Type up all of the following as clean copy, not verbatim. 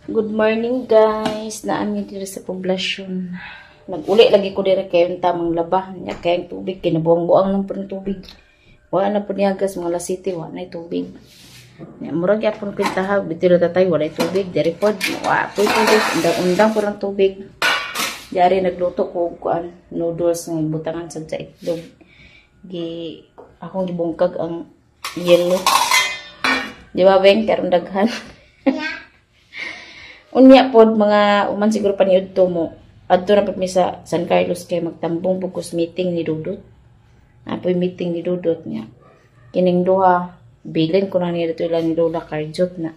Good morning guys, naami diri sa poblasyon. Nag-uli lagi ko diri kay yung tamang laba. Nya kay tubig kinabuang-buang lang pud tubig. Wala na pud niagas mga lasiti, wala na tubig. Nya murag gyapon kwentahag bitiro tatay wala tubig diri pod. Wa pud tubig, undang-undang pud ang tubig. Diari nagluto ko kuan noodles nga butangan sa itlog. Akong gibungkag ang yellow. Di ba beng karon daghan? Unya pod mga uman siguro paniud to mo. Adto na pud mi sa San Carlos kay magtambong pugos meeting ni Dudot. Apoy meeting ni Dudot niya. Kining duha bilin ko na niya dito ilang ni Lola Carjot na.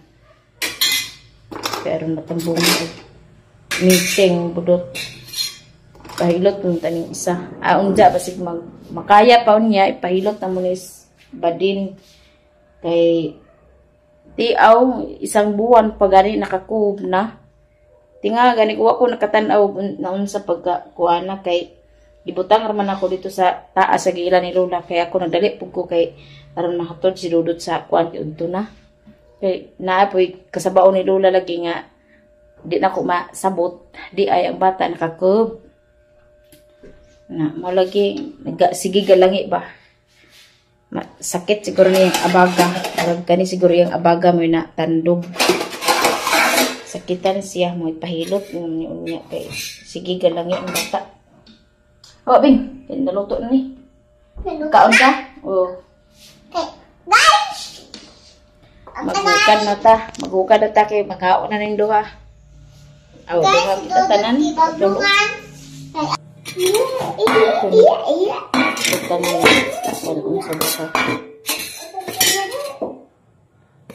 Pero matambong meeting budot. Pahilot ng taning isa. Unja basig makaya pa niya ipahilot na mo ni badin kay tiaw isang buwan pa gani nakakub na. Tinga gani ko ako nakatan-aw naun sa pagkuana kay gibutang raman ako dito sa taas sa gila ni Lola kay ako nagdali pug ko kay aron mahatod si Dudot sa kuan kay udto na. Kay naapoy kasabaon ni Lola lagi nga di na ko masabot di ay ang bata nakakub. Na mo lagi sige galangi ba. Sakit siguro niya yung abaga. Kani siguro yung abaga mo na tandog. Sakitan siya mo ipahilot niya kay sige galangi ang bata. Oh, Bing, naluto ni. Kaon ka? Oh. Guys! Maghukan na ta. Maghukan na ta kay maghaon na ning duha. Aw, duha kita tanan.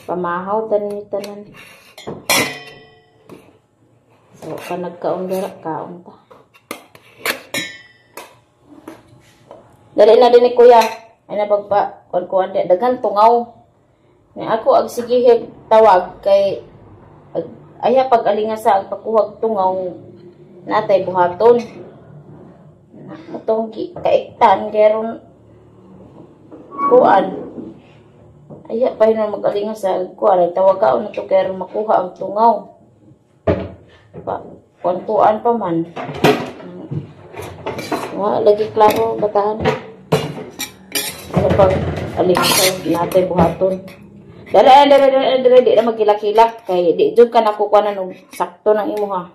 Pamahaw tanan. So, ka nagkaon dara kaon ta. Dali na din ni kuya. Ay na pagpa kuan dagan tungaw. Ni ako ag sige tawag kay aya pag-alinga sa ag pakuwag tungaw natay buhaton. Atong kaiktan keron kuan aya pa na magalinga sa kuan nagtawag ka na to keron makuha ang tungaw pa kuan pa man wa lagi klaro batahan ano pag alinga sa natay buhaton dala di na magkilak-kilak kay di jud ka nakukuha na sakto ng imo ha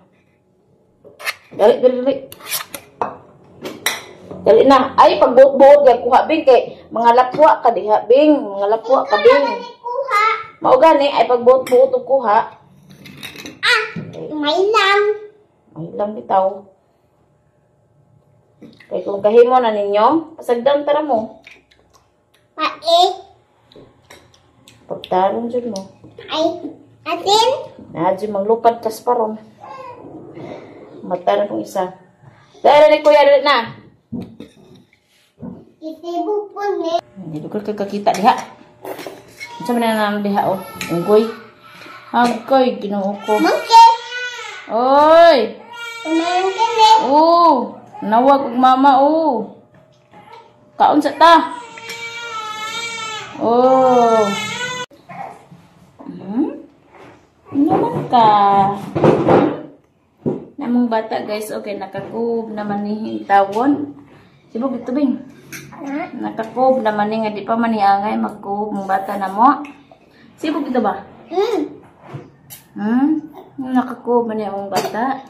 dali na. Ay, pagbuot-buot yan, kuha, Bing, kay mga lapwa ka, diha, Bing. Mga lapwa ka, Bing. Mao gani, ay pagbuot-buot o kuha. May lang. May lang bitaw. Kay kung kahimo na ninyo, pasagdan tara mo. Pagtarong dyan mo. Ay, atin? Nadyo, maglupad kas paron. Mata na kong isa. Dahil na, kuya, dali na. Itibog po ni. Hindi ko kakita diha. Sa man na diha oh. Unggoy. Agkoy ginoo ko. Monkey. Oy. Monkey ni. Oh, nawag og mama oh. Kaon sa ta. Oh. Naman ka. Namong bata guys, okay nakakub naman ni tawon. Sibog ito Bing. Nakakob naman nga di pa maniangay magkob mong bata na mo. Sibog ito ba? Nakakob man yung bata.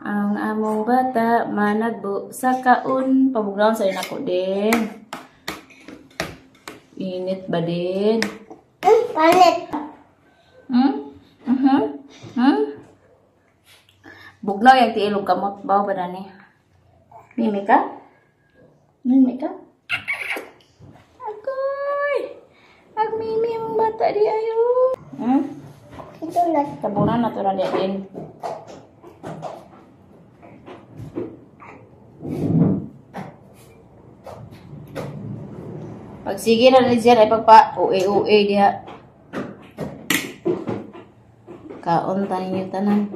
Ang among bata managbo sa kaon. Pabugnaon sa inako din. Init ba din? Palit. Bugnaw yung tiilog kamot. Bawa ba na ni? Mimi ka? Mimi ka? Agoy! Mimi ang bata di ayo. Ito na. Tabunan na ito na di din. Pag sige na rin siya, ay pagpa uwe diha. Kaon tayo tanan.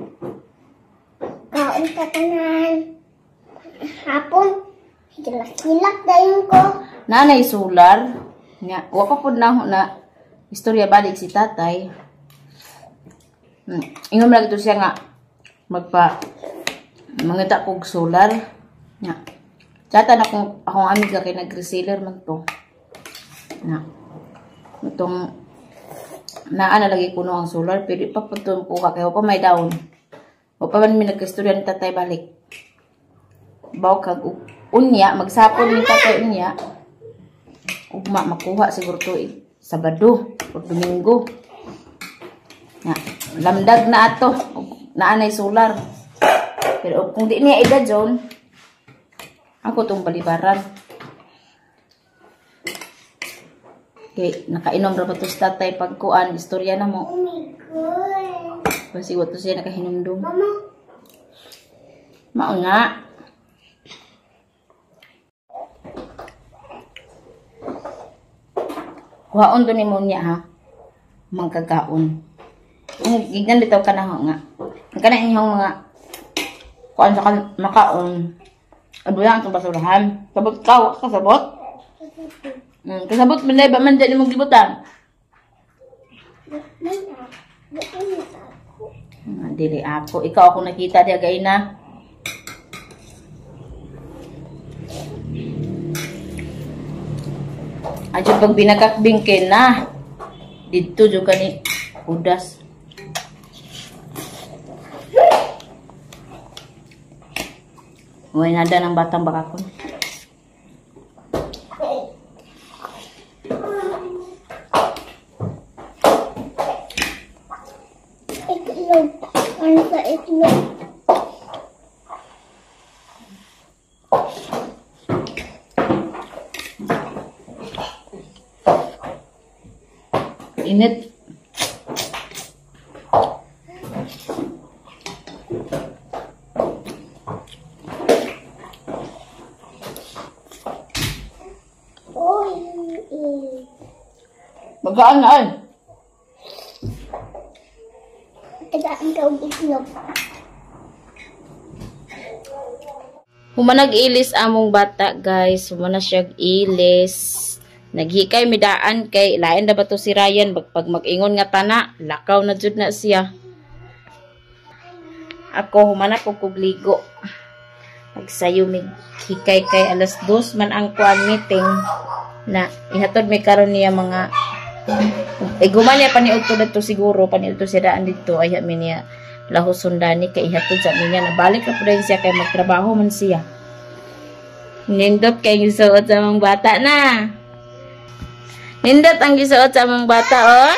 Kaon ka tanan. Hapon. Hilak-hilak dayon ko. Nanay solar. Nga, wako po na istorya balik si tatay. Ingon lang ito siya nga mangita kog solar. Nga. Chatan akong amiga kay nag-reseller man to. Nga. Itong naa na lagi kuno ang solar pero ipapunto ko ka kay pa may down. O pa man mi nagkastorya ni tatay balik. Baw kag unya magsapon ni tatay unya. Ugma makuha siguro to Sabado o Domingo. Nga. Lamdag na ato. Naanay solar. Pero kung di niya edad John, ako tong balibaran. Okay, nakainom ra ba to sa tatay pagkuan, istorya na mo. Oh my God. Basi wato siya nakahinumdum. Mama. Mao nga. Kuhaon to ni mo niya ha. Mangkagaon. Gignan dito ka na nga. Ang kana inyong mga kuan sa makaon. Aduyan sa basurahan. Sabot ka, kasabot. Kasabot man ba man dyan mong gibutan? Dili ako. Ikaw ako nakita diya gay na. Adyo pag binakakbingkin na. Dito dyo ka ni Udas. Huwag nada ng batang bakakon. Itlog. Ano sa itlog? Init. Magaan na ay. Tagaan ka og itlog. Humanag ilis among bata guys. Humanag siya ilis. Naghikay midaan kay lain na ba to si Ryan. Pag mag-ingon nga tana, lakaw na jud na siya. Ako humanag ko kugligo. Pagsayo mig hikay kay alas 2 man ang kuan meeting na ihatod mi karon niya mga gumalia paniud to dito siguro paniud to siya daan dito ay mi niya lahos sundani kay ihatod sa niya nabalik na pud siya kay magtrabaho man siya. Nindot kay gisuot sa mga bata na. Nindot ang gisuot sa mga bata oh.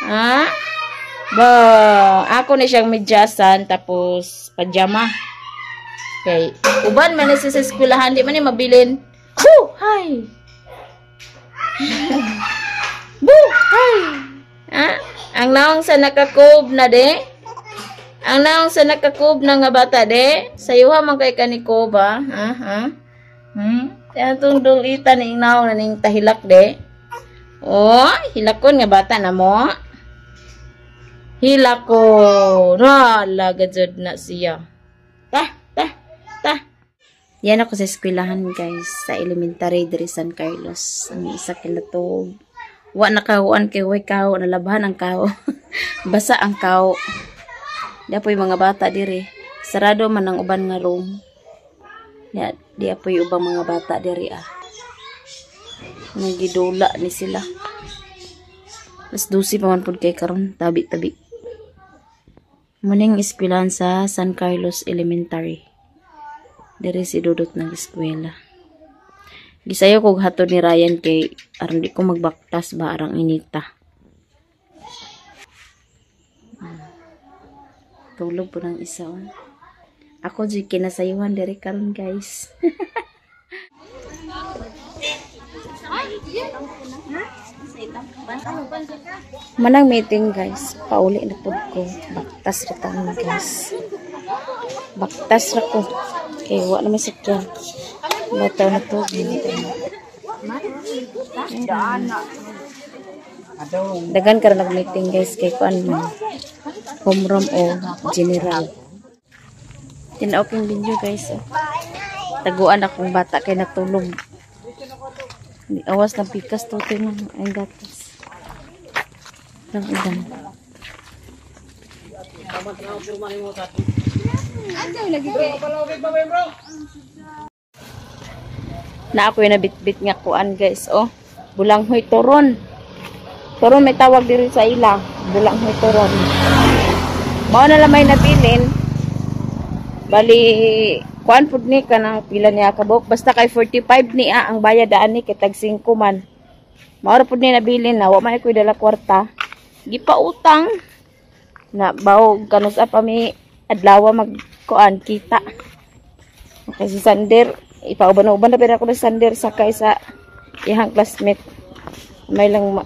Ha? Ba, ako ni siyang medyasan tapos pajama. Okay. Uban man sa eskwelahan di man ni mabilin. Boo! Hi. Boo! Hi. Ha? Ang naong sa nakakob na de. Ang naong sa nakakob na nga bata de. Sayuha man kay kanikob ha. Ha? Kaya itong dulita ni naong na ning tahilak de. Oh, hilakon nga bata na mo. Hilakon. Hala, gajod na siya. Ta. Yan ako sa eskwelahan guys. Sa elementary diri San Carlos. Ang isa kinatog. Wa nakahuan kay way kao. Nalabahan ang kao. Basa ang kao. Di apoy mga bata diri. Sarado man ang uban nga room. Di apoy ubang mga bata diri ah. Nagidula ni sila. Mas 12 pa man pud kay karon. Tabi-tabi. Muning eskwelahan sa San Carlos Elementary. Dere si Dudot ng eskwela. Gisayo kog hatod ni Ryan kay aron di ko magbaktas ba arang inita. Tulog po ng isa. Ako di kinasayuhan dere karon guys. Manang meeting guys. Pauli na pod ko. Baktas ra tanan guys. Baktas ra ko. Kaya wa naman sakyan. Bataw na to. Dagan ka na nag-meeting guys. Kaya kuan man. Homeroom o general. Tinaoking video guys. Taguan akong bata kay natulog. Awas ng pikas to. Tingnan. Ay gatas. Lang udan. Na ako yung nabitbit nga kuan guys. Oh, bulanghoy turon. Turon may tawag diri sa ila. Bulanghoy turon. Mao na lamay nabilin. Bali kuan pud ni kanang pila niya kabok. Basta kay 45 niya ang bayad daan ni kay tag 5 man. Mao ra pud ni nabilin na wa man ko dala kwarta. Gipautang na bawo kanus pa mi adlaw mag kuan kita. Okay, si Sander ipauban-uban na pera ko ni Sander sakay sa ihang classmate. May lang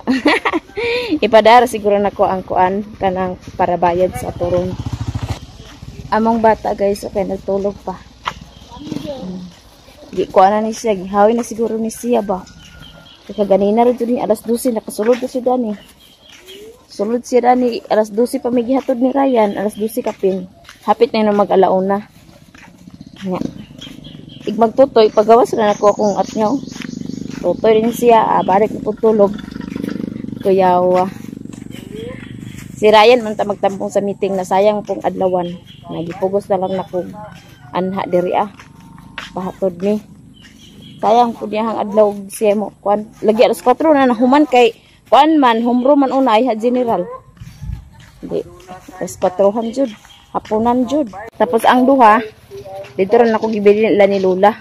ipadara siguro na ko ang kuan kanang para bayad sa turong. Among bata guys, okay nagtulog pa. Di kuan na ni siya, gihawi na siguro ni siya ba. Kaya ganina rin ni alas 12 nakasulod na siya dani. Sulod siya dani alas 12 pa may gihatod ni Ryan, alas 12 kapin. Hapit na yun mag-alauna. Nga. Igmagtutoy, pagawas na ako akong atnyaw. Tutoy rin siya, balik na po tulog. Kuyawa. Si Ryan man ta magtampong sa meeting na sayang pong adlawan. Nagipugos na lang na kong anha diri Pahatod ni. Sayang po niyang adlaw siya mo. Kuan, lagi alas 4 na nahuman kay kuan man, humro man una ay general. Hindi. Alas 4 jud. Hapunan jud. Tapos ang duha, dito rin ako gibili nila ni Lola.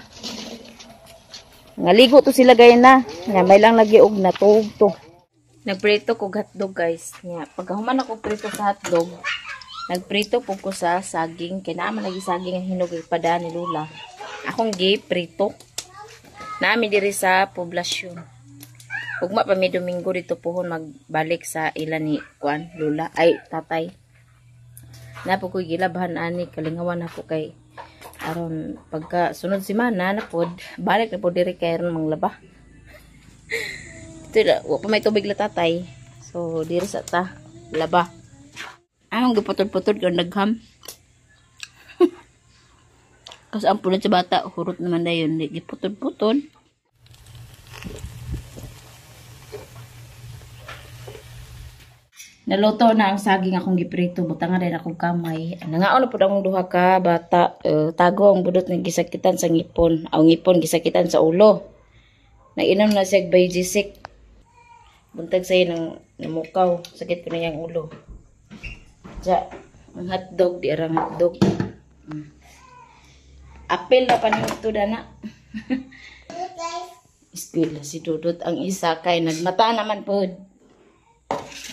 Ngaligo to sila gaya na. Nga may lang lagi og natuog to. Nagprito ko hotdog guys. Nga pagkahuman ako prito sa hotdog, nagprito po ko sa saging. Kaya naman lagi saging ang hinugay pada ni Lola. Akong prito. Namin diri sa poblasyon. Ugma pa may Domingo dito pohon magbalik sa ila ni kuan Lola ay tatay. Napo ko gilabhan ani kalingawan ako kay aron pagka sunod semana na pod balik na pod diri kay aron manglaba. Ito wa pa may tubig la tatay. So diri sa ta laba. Ang giputod-putod ko nagham. Kasi ang pulit sa bata hurot naman dayon di giputod-putod. Naluto na ang saging akong giprito. Butangan rin akong kamay. Nangaon na po akong duha ka bata. Tago ang budot ng gisakitan sa ngipon. Ang ngipon gisakitan sa ulo. Nainom na siya Biogesic. Buntag sa'yo ng namukaw. Sakit ko na yung ulo. Diya, ang hotdog. Di arang hotdog. Apel na panito na. Ispil si Dudot. Ang isa kay nagmata naman po.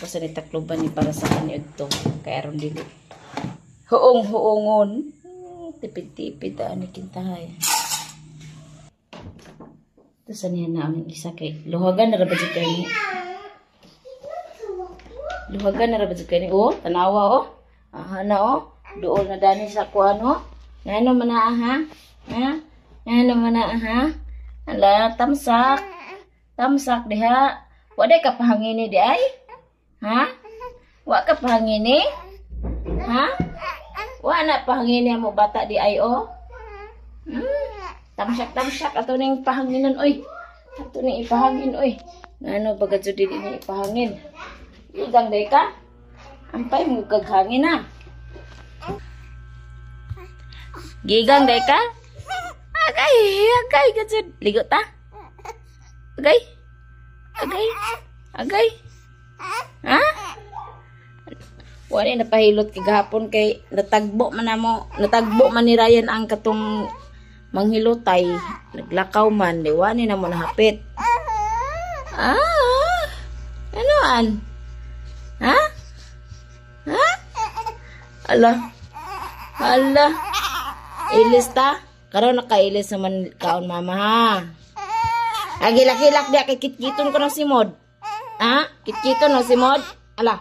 Kasi nitakloban ni para sa kanya ito. Kaya aron dili. Huong-huongon. Tipid-tipid ni kintahay. Ito sa niya na ang isa kay. Luhagan na rabad kay ni. Luhagan na rabad kay ni. Oh, tanawa oh. Aha na oh. Dool na dani sa kuan oh. Ngano man na aha? Ha? Ngano man na aha? Ala, tamsak. Tamsak diha. Waday ka pahangini di ay? Ha? Wa ka pahangini? Ha? Wa na pahangini mo bata di ay o? Tamsak ato ning pahanginan oy. Ato ning ipahangin oy. Ngano baga jud dili ni ipahangin? Igang day ka? Ampay mo kaghangin na. Gigang day ka? Agay gajud. Ligo ta? Agay. Ha? Wala napahilot kagahapon kay natagbo man ni Ryan ang katong manghilotay. Naglakaw man, diwani na mo nahapit. Anoan? Ha? Ala. Ilis ta? Karon nakailis naman kaon mama ha. Agilak-hilak dia kay kitkiton ko ng simod. Ha? Kitkiton no simod? Ala.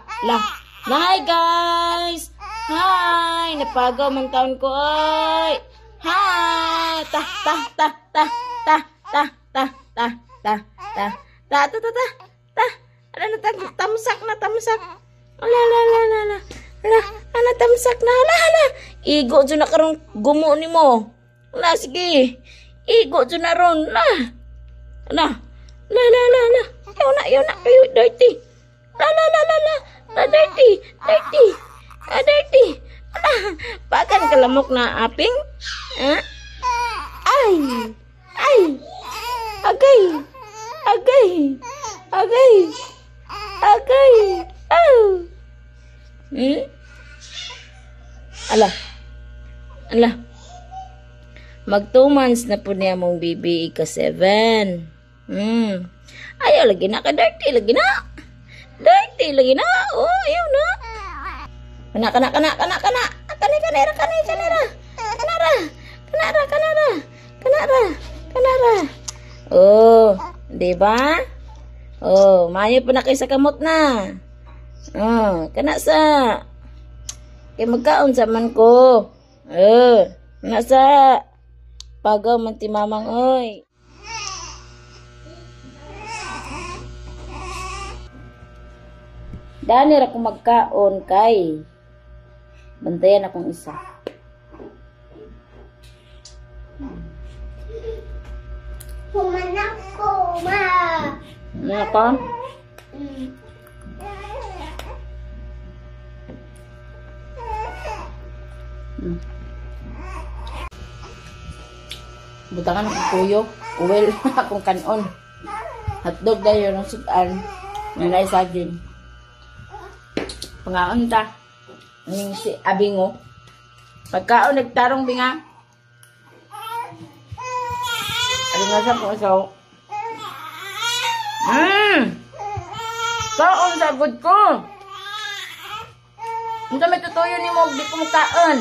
Hi guys. Hi, napagaw man taon ko oy. Hi. Ta. Ala tamsak. Ala. Ana tamsak na. Ala. Igo jud na karong gumo nimo. Ala sige. Igo jud na ron. La. Yaw na kayo dirty. La dirty. dirty. Pakan kalamok na aping. Ay. Ay. Agay. Agay. Agay. Agay. Oh. Ala. Ala. Mag 2 months na po niya mong baby, ika 7. Ayaw, lagi na ka, dirty, lagi na. Dirty, lagi na. Oh, ayaw na. Kana. Oh, di ba? Oh, mayo pa na kayo sa kamot na. Oh, kana sa. Kay magkaon sa man ko. Kana sa. Pagaw man ti mamang, oy. Dani ra ko magkaon kay. Bantayan akong isa. Pumanak ko, ma. Ano ka? Butangan akong kuyo. Uwel akong kanon. Hotdog dayo ng sudan. Nanay saging. Pangaon ta. Yung si Abingo. Pagkaon nagtarong binga. Ano nga sa kung isaw? Kaon sa good ko. Hindi may tutuyo ni mo. Di ko makaon.